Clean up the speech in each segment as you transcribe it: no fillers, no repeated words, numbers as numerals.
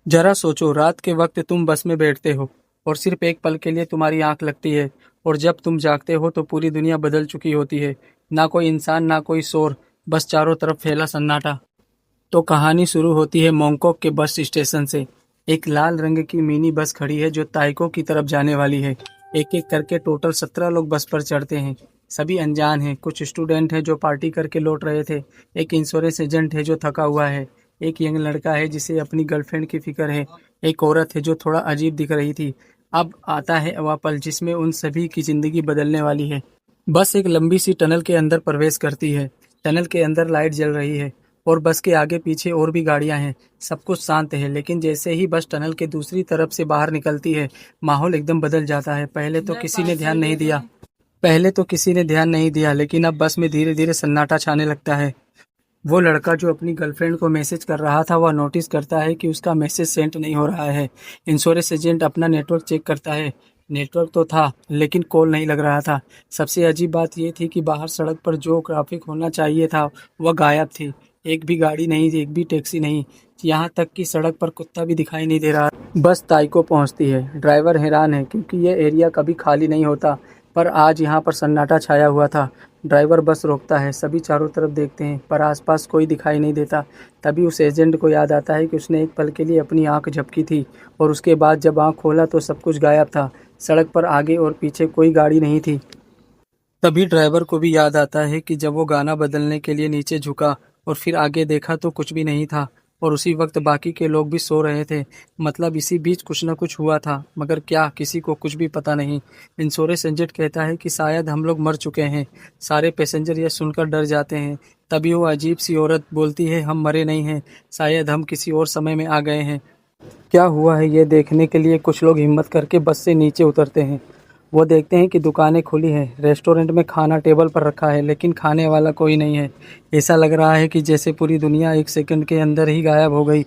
जरा सोचो, रात के वक्त तुम बस में बैठते हो और सिर्फ एक पल के लिए तुम्हारी आंख लगती है, और जब तुम जागते हो तो पूरी दुनिया बदल चुकी होती है। ना कोई इंसान, ना कोई शोर, बस चारों तरफ फैला सन्नाटा। तो कहानी शुरू होती है मोंगकोक के बस स्टेशन से। एक लाल रंग की मिनी बस खड़ी है जो ताइको की तरफ जाने वाली है। एक एक करके टोटल 17 लोग बस पर चढ़ते हैं। सभी अनजान हैं। कुछ स्टूडेंट हैं जो पार्टी करके लौट रहे थे। एक इंश्योरेंस एजेंट है जो थका हुआ है। एक यंग लड़का है जिसे अपनी गर्लफ्रेंड की फिक्र है। एक औरत है जो थोड़ा अजीब दिख रही थी। अब आता है वह पल जिसमें उन सभी की जिंदगी बदलने वाली है। बस एक लंबी सी टनल के अंदर प्रवेश करती है। टनल के अंदर लाइट जल रही है और बस के आगे पीछे और भी गाड़ियां हैं। सब कुछ शांत है, लेकिन जैसे ही बस टनल के दूसरी तरफ से बाहर निकलती है, माहौल एकदम बदल जाता है। पहले तो किसी ने ध्यान नहीं दिया, लेकिन अब बस में धीरे धीरे सन्नाटा छाने लगता है। वो लड़का जो अपनी गर्लफ्रेंड को मैसेज कर रहा था, वह नोटिस करता है कि उसका मैसेज सेंड नहीं हो रहा है। इंश्योरेंस एजेंट अपना नेटवर्क चेक करता है। नेटवर्क तो था, लेकिन कॉल नहीं लग रहा था। सबसे अजीब बात यह थी कि बाहर सड़क पर जो ट्रैफिक होना चाहिए था, वह गायब थी। एक भी गाड़ी नहीं थी, एक भी टैक्सी नहीं। यहाँ तक कि सड़क पर कुत्ता भी दिखाई नहीं दे रहा। बस ताइको पहुँचती है। ड्राइवर हैरान है क्योंकि यह एरिया कभी खाली नहीं होता, पर आज यहाँ पर सन्नाटा छाया हुआ था। ड्राइवर बस रोकता है। सभी चारों तरफ देखते हैं, पर आसपास कोई दिखाई नहीं देता। तभी उस एजेंट को याद आता है कि उसने एक पल के लिए अपनी आंख झपकी थी, और उसके बाद जब आंख खोला तो सब कुछ गायब था। सड़क पर आगे और पीछे कोई गाड़ी नहीं थी। तभी ड्राइवर को भी याद आता है कि जब वो गाना बदलने के लिए नीचे झुका और फिर आगे देखा तो कुछ भी नहीं था। और उसी वक्त बाकी के लोग भी सो रहे थे। मतलब इसी बीच कुछ न कुछ हुआ था, मगर क्या, किसी को कुछ भी पता नहीं। इंश्योरेंस एजेंट कहता है कि शायद हम लोग मर चुके हैं। सारे पैसेंजर यह सुनकर डर जाते हैं। तभी वो अजीब सी औरत बोलती है, हम मरे नहीं हैं, शायद हम किसी और समय में आ गए हैं। क्या हुआ है ये देखने के लिए कुछ लोग हिम्मत करके बस से नीचे उतरते हैं। वो देखते हैं कि दुकानें खुली हैं। रेस्टोरेंट में खाना टेबल पर रखा है, लेकिन खाने वाला कोई नहीं है। ऐसा लग रहा है कि जैसे पूरी दुनिया एक सेकंड के अंदर ही गायब हो गई।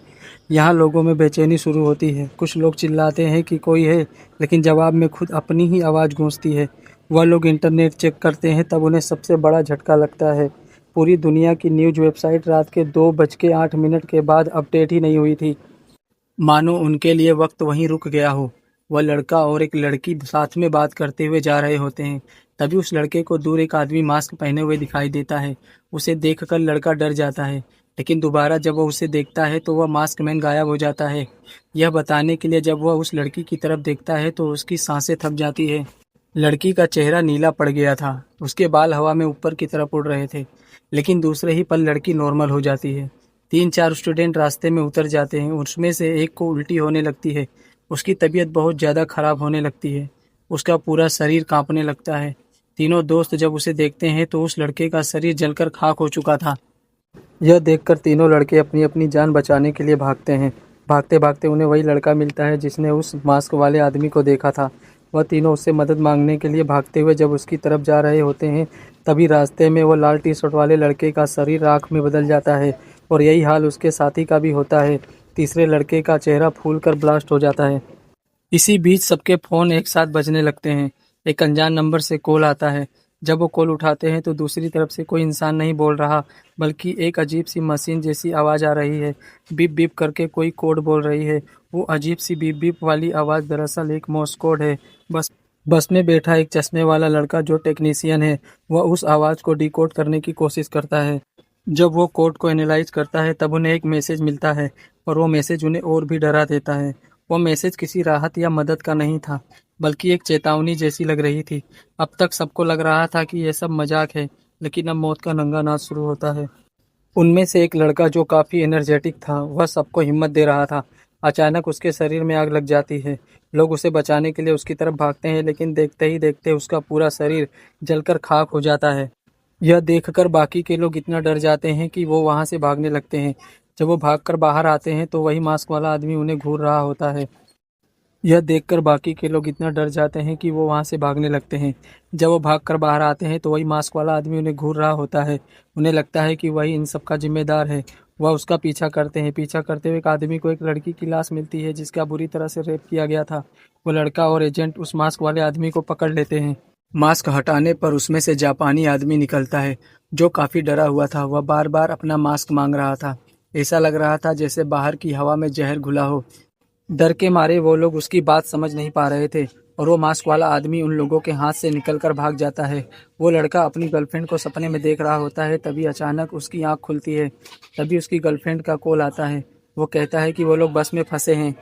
यहाँ लोगों में बेचैनी शुरू होती है। कुछ लोग चिल्लाते हैं कि कोई है, लेकिन जवाब में खुद अपनी ही आवाज़ गूंजती है। वह लोग इंटरनेट चेक करते हैं, तब उन्हें सबसे बड़ा झटका लगता है। पूरी दुनिया की न्यूज़ वेबसाइट रात के 2:08 के बाद अपडेट ही नहीं हुई थी। मानो उनके लिए वक्त वहीं रुक गया हो। वह लड़का और एक लड़की साथ में बात करते हुए जा रहे होते हैं। तभी उस लड़के को दूर एक आदमी मास्क पहने हुए दिखाई देता है। उसे देखकर लड़का डर जाता है, लेकिन दोबारा जब वह उसे देखता है तो वह मास्क मैन गायब हो जाता है। यह बताने के लिए जब वह उस लड़की की तरफ देखता है तो उसकी सांसें थक जाती है। लड़की का चेहरा नीला पड़ गया था। उसके बाल हवा में ऊपर की तरफ उड़ रहे थे, लेकिन दूसरे ही पल लड़की नॉर्मल हो जाती है। 3-4 स्टूडेंट रास्ते में उतर जाते हैं। उसमें से एक को उल्टी होने लगती है। उसकी तबीयत बहुत ज़्यादा खराब होने लगती है। उसका पूरा शरीर कांपने लगता है। तीनों दोस्त जब उसे देखते हैं तो उस लड़के का शरीर जलकर खाक हो चुका था। यह देखकर तीनों लड़के अपनी अपनी जान बचाने के लिए भागते हैं। भागते भागते उन्हें वही लड़का मिलता है जिसने उस मास्क वाले आदमी को देखा था। वह तीनों उससे मदद मांगने के लिए भागते हुए जब उसकी तरफ जा रहे होते हैं, तभी रास्ते में वो लाल टी शर्ट वाले लड़के का शरीर राख में बदल जाता है, और यही हाल उसके साथी का भी होता है। तीसरे लड़के का चेहरा फूल कर ब्लास्ट हो जाता है। इसी बीच सबके फ़ोन एक साथ बजने लगते हैं। एक अनजान नंबर से कॉल आता है। जब वो कॉल उठाते हैं तो दूसरी तरफ से कोई इंसान नहीं बोल रहा, बल्कि एक अजीब सी मशीन जैसी आवाज़ आ रही है। बीप बीप करके कोई कोड बोल रही है। वो अजीब सी बीप बीप वाली आवाज़ दरअसल एक मोर्स कोड है। बस बस में बैठा एक चश्मे वाला लड़का जो टेक्नीशियन है, वह उस आवाज़ को डिकोड करने की कोशिश करता है। जब वो कोड को एनालाइज करता है तब उन्हें एक मैसेज मिलता है, और वो मैसेज उन्हें और भी डरा देता है। वो मैसेज किसी राहत या मदद का नहीं था, बल्कि एक चेतावनी जैसी लग रही थी। अब तक सबको लग रहा था कि यह सब मजाक है, लेकिन अब मौत का नंगा नाच शुरू होता है। उनमें से एक लड़का जो काफ़ी एनर्जेटिक था, वह सबको हिम्मत दे रहा था। अचानक उसके शरीर में आग लग जाती है। लोग उसे बचाने के लिए उसकी तरफ भागते हैं, लेकिन देखते ही देखते उसका पूरा शरीर जलकर खाक हो जाता है। यह देखकर बाकी के लोग इतना डर जाते हैं कि वो वहां से भागने लगते हैं। जब वो भागकर बाहर आते हैं तो वही मास्क वाला आदमी उन्हें घूर रहा होता है। यह देखकर बाकी के लोग इतना डर जाते हैं कि वो वहां से भागने लगते हैं। जब वो भागकर बाहर आते हैं तो वही मास्क वाला आदमी उन्हें घूर रहा होता है। उन्हें लगता है कि वही इन सब का जिम्मेदार है। वह उसका पीछा करते हैं। पीछा करते हुए एक आदमी को एक लड़की की लाश मिलती है जिसका बुरी तरह से रेप किया गया था। वो लड़का और एजेंट उस मास्क वाले आदमी को पकड़ लेते हैं। मास्क हटाने पर उसमें से जापानी आदमी निकलता है जो काफी डरा हुआ था। वह बार बार अपना मास्क मांग रहा था। ऐसा लग रहा था जैसे बाहर की हवा में जहर घुला हो। डर के मारे वो लोग उसकी बात समझ नहीं पा रहे थे और वो मास्क वाला आदमी उन लोगों के हाथ से निकलकर भाग जाता है। वो लड़का अपनी गर्लफ्रेंड को सपने में देख रहा होता है, तभी अचानक उसकी आंख खुलती है। तभी उसकी गर्लफ्रेंड का कॉल आता है। वो कहता है कि वो लोग बस में फंसे हैं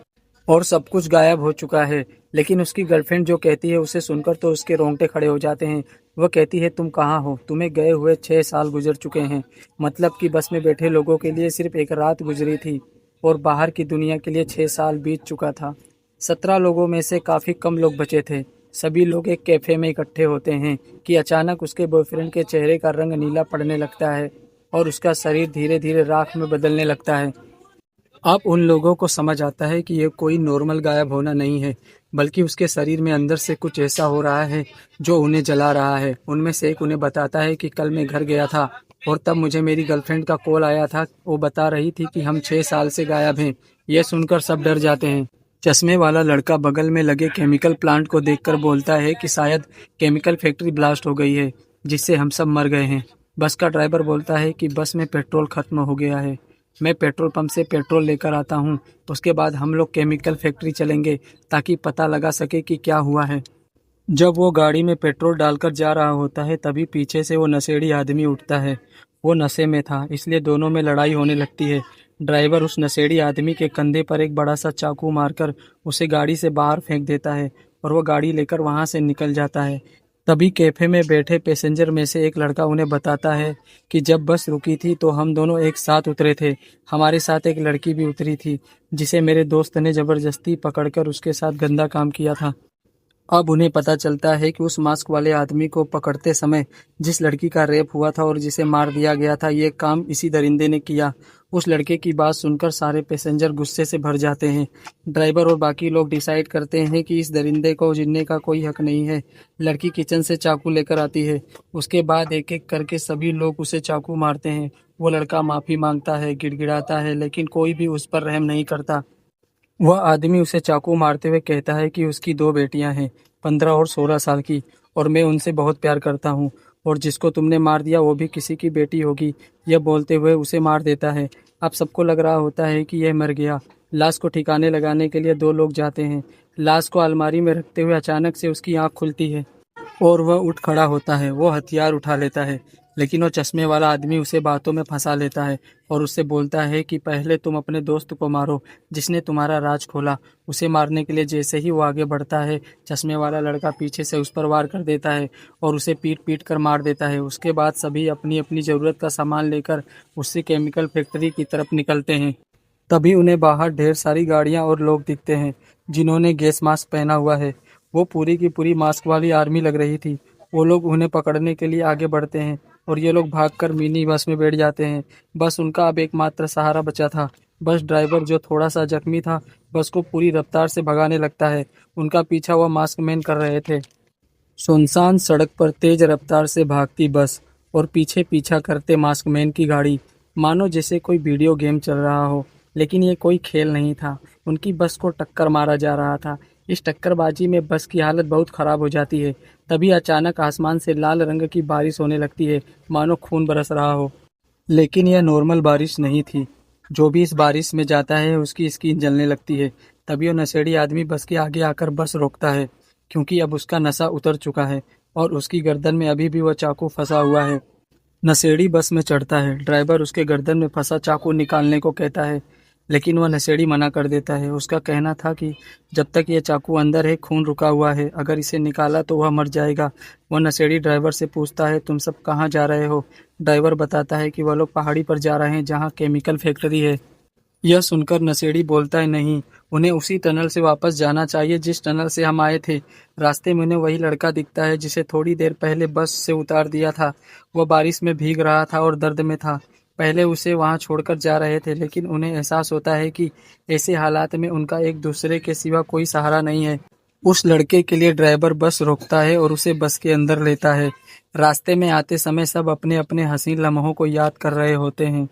और सब कुछ गायब हो चुका है। लेकिन उसकी गर्लफ्रेंड जो कहती है उसे सुनकर तो उसके रोंगटे खड़े हो जाते हैं। वो कहती है, तुम कहाँ हो? तुम्हें गए हुए 6 साल गुजर चुके हैं। मतलब कि बस में बैठे लोगों के लिए सिर्फ एक रात गुजरी थी और बाहर की दुनिया के लिए 6 साल बीत चुका था। 17 लोगों में से काफ़ी कम लोग बचे थे। सभी लोग एक कैफ़े में इकट्ठे होते हैं कि अचानक उसके बॉयफ्रेंड के चेहरे का रंग नीला पड़ने लगता है और उसका शरीर धीरे धीरे राख में बदलने लगता है। अब उन लोगों को समझ आता है कि ये कोई नॉर्मल गायब होना नहीं है, बल्कि उसके शरीर में अंदर से कुछ ऐसा हो रहा है जो उन्हें जला रहा है। उनमें से एक उन्हें बताता है कि कल मैं घर गया था और तब मुझे मेरी गर्लफ्रेंड का कॉल आया था। वो बता रही थी कि हम 6 साल से गायब हैं। यह सुनकर सब डर जाते हैं। चश्मे वाला लड़का बगल में लगे केमिकल प्लांट को देखकर बोलता है कि शायद केमिकल फैक्ट्री ब्लास्ट हो गई है, जिससे हम सब मर गए हैं। बस का ड्राइवर बोलता है कि बस में पेट्रोल खत्म हो गया है। मैं पेट्रोल पंप से पेट्रोल लेकर आता हूँ। उसके बाद हम लोग केमिकल फैक्ट्री चलेंगे ताकि पता लगा सके कि क्या हुआ है। जब वो गाड़ी में पेट्रोल डालकर जा रहा होता है, तभी पीछे से वो नशेड़ी आदमी उठता है। वो नशे में था, इसलिए दोनों में लड़ाई होने लगती है। ड्राइवर उस नशेड़ी आदमी के कंधे पर एक बड़ा सा चाकू मारकर उसे गाड़ी से बाहर फेंक देता है और वो गाड़ी लेकर वहां से निकल जाता है। तभी कैफे में बैठे पैसेंजर में से एक लड़का उन्हें बताता है कि जब बस रुकी थी तो हम दोनों एक साथ उतरे थे। हमारे साथ एक लड़की भी उतरी थी, जिसे मेरे दोस्त ने जबरदस्ती पकड़कर उसके साथ गंदा काम किया था। अब उन्हें पता चलता है कि उस मास्क वाले आदमी को पकड़ते समय जिस लड़की का रेप हुआ था और जिसे मार दिया गया था, ये काम इसी दरिंदे ने किया। उस लड़के की बात सुनकर सारे पैसेंजर गुस्से से भर जाते हैं। ड्राइवर और बाकी लोग डिसाइड करते हैं कि इस दरिंदे को जीने का कोई हक नहीं है। लड़की किचन से चाकू लेकर आती है। उसके बाद एक एक करके सभी लोग उसे चाकू मारते हैं। वो लड़का माफ़ी मांगता है, गिड़गिड़ाता है, लेकिन कोई भी उस पर रहम नहीं करता। वह आदमी उसे चाकू मारते हुए कहता है कि उसकी 2 बेटियां हैं, 15 और 16 साल की, और मैं उनसे बहुत प्यार करता हूँ, और जिसको तुमने मार दिया वो भी किसी की बेटी होगी। यह बोलते हुए उसे मार देता है। अब सबको लग रहा होता है कि यह मर गया। लाश को ठिकाने लगाने के लिए 2 लोग जाते हैं। लाश को अलमारी में रखते हुए अचानक से उसकी आंख खुलती है और वह उठ खड़ा होता है। वो हथियार उठा लेता है, लेकिन वो चश्मे वाला आदमी उसे बातों में फंसा लेता है और उससे बोलता है कि पहले तुम अपने दोस्त को मारो जिसने तुम्हारा राज खोला। उसे मारने के लिए जैसे ही वो आगे बढ़ता है, चश्मे वाला लड़का पीछे से उस पर वार कर देता है और उसे पीट पीट कर मार देता है। उसके बाद सभी अपनी अपनी ज़रूरत का सामान लेकर उससे केमिकल फैक्ट्री की तरफ निकलते हैं। तभी उन्हें बाहर ढेर सारी गाड़ियां और लोग दिखते हैं जिन्होंने गैस मास्क पहना हुआ है। वो पूरी की पूरी मास्क वाली आर्मी लग रही थी। वो लोग उन्हें पकड़ने के लिए आगे बढ़ते हैं और ये लोग भागकर मिनी बस में बैठ जाते हैं। बस उनका अब एकमात्र सहारा बचा था। बस ड्राइवर, जो थोड़ा सा जख्मी था, बस को पूरी रफ्तार से भगाने लगता है। उनका पीछा वह मास्क मैन कर रहे थे। सुनसान सड़क पर तेज रफ्तार से भागती बस और पीछे पीछा करते मास्कमैन की गाड़ी, मानो जैसे कोई वीडियो गेम चल रहा हो। लेकिन ये कोई खेल नहीं था। उनकी बस को टक्कर मारा जा रहा था। इस टक्करबाजी में बस की हालत बहुत खराब हो जाती है। तभी अचानक आसमान से लाल रंग की बारिश होने लगती है, मानो खून बरस रहा हो। लेकिन यह नॉर्मल बारिश नहीं थी। जो भी इस बारिश में जाता है उसकी स्किन जलने लगती है। तभी वो नशेड़ी आदमी बस के आगे आकर बस रोकता है, क्योंकि अब उसका नशा उतर चुका है और उसकी गर्दन में अभी भी वह चाकू फंसा हुआ है। नशेड़ी बस में चढ़ता है। ड्राइवर उसके गर्दन में फंसा चाकू निकालने को कहता है, लेकिन वह नशेड़ी मना कर देता है। उसका कहना था कि जब तक ये चाकू अंदर है, खून रुका हुआ है, अगर इसे निकाला तो वह मर जाएगा। वह नशेड़ी ड्राइवर से पूछता है, तुम सब कहाँ जा रहे हो? ड्राइवर बताता है कि वह लोग पहाड़ी पर जा रहे हैं जहाँ केमिकल फैक्ट्री है। यह सुनकर नशेड़ी बोलता है, नहीं, उन्हें उसी टनल से वापस जाना चाहिए जिस टनल से हम आए थे। रास्ते में उन्हें वही लड़का दिखता है जिसे थोड़ी देर पहले बस से उतार दिया था। वह बारिश में भीग रहा था और दर्द में था। पहले उसे वहां छोड़कर जा रहे थे, लेकिन उन्हें एहसास होता है कि ऐसे हालात में उनका एक दूसरे के सिवा कोई सहारा नहीं है। उस लड़के के लिए ड्राइवर बस रोकता है और उसे बस के अंदर लेता है। रास्ते में आते समय सब अपने अपने हसीन लम्हों को याद कर रहे होते हैं।